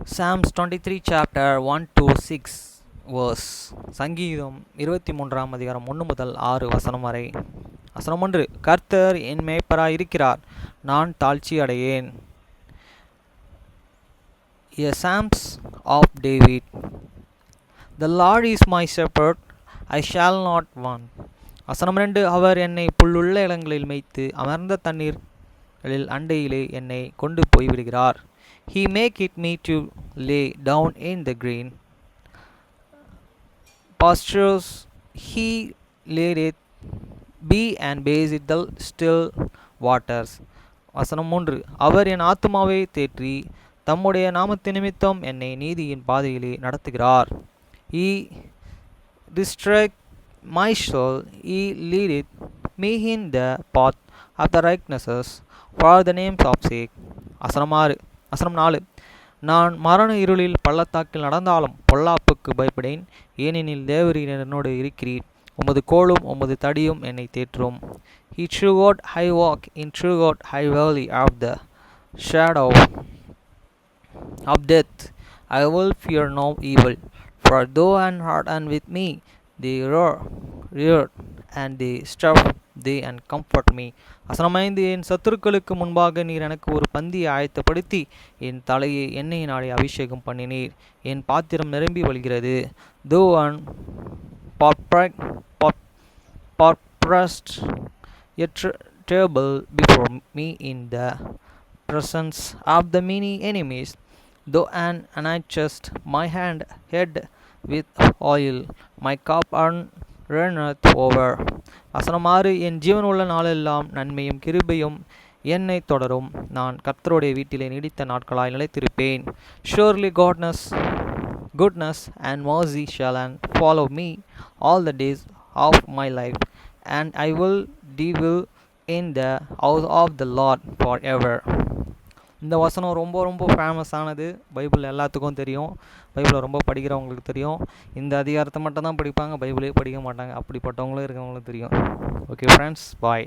Psalms 23 chapter 1 to 6 verse. சங்கீதம் 23 அதிகாரம் 1 முதல் 6 வசனம் வரை. வசனம் 1. கர்த்தர் என் மேய்ப்பராய் இருக்கிறார், நான் தாழ்ச்சி அடையேன். A Psalms of David. The Lord is my shepherd, I shall not want. வசனம் 2. அவர் என்னை புல்லுள்ள இடங்களில் மேய்த்து அமர்ந்த தண்ணீர்களில் அண்டையிலே என்னை கொண்டு போய் விடுகிறார். He make it me to lay down in the green pastures. He leadeth me and bathed the still waters. வசனம் 3. அவர் என் ஆத்துமாவை தேற்றி தம்முடைய நாமத்து நிமித்தம் என்னை நீதியின் பாதையிலே நடத்துகிறார். He restraineth my soul. He leadeth me in the path of the righteousness for the name's sake. வசனம் 4. நான் மரண இருளில் பள்ளத்தாக்கில் நடந்தாலும் பொல்லாப்புக்கு பயப்படேன், ஏனெனில் தேவரீர் என்னோடு இருக்கிறீர், உமது கோலும் உமது தடியும் என்னை தேற்றும். He true God I walk in true God I valley of the shadow of death, I will fear no evil, for thou art with me, they rear and they staff they and comfort me. வசனம் 5. என் சத்துருக்களுக்கு முன்பாக நீர் எனக்கு ஒரு பந்தியை ஆயத்தப்படுத்தி என் தலையை எண்ணெயினாலே அபிஷேகம் பண்ணினீர், என் பாத்திரம் நிரம்பி வழிகிறது. Thou and preparest a table before me in the presence of the many enemies. Thou and anointest my head with oil, my cup runneth over. வசனம் 6. என் ஜீவன் உள்ள நாளெல்லாம் நன்மையும் கிருபையும் என்னை தொடரும், நான் கர்த்தருடைய வீட்டிலே நீடித்த நாட்களாய் நிலைத்திருப்பேன். Surely goodness and mercy shall follow me all the days of my life, and I will dwell in the house of the Lord forever. இந்த வசனம் ரொம்ப ரொம்ப ஃபேமஸானது, பைபிள் எல்லாத்துக்கும் தெரியும், பைபிளை ரொம்ப படிக்கிறவங்களுக்கு தெரியும். இந்த அதிகாரத்தை மட்டும் தான் படிப்பாங்க, பைபிளே படிக்க மாட்டாங்க, அப்படிப்பட்டவங்களும் இருக்கவங்களுக்கு தெரியும். ஓகே ஃப்ரெண்ட்ஸ், பாய்.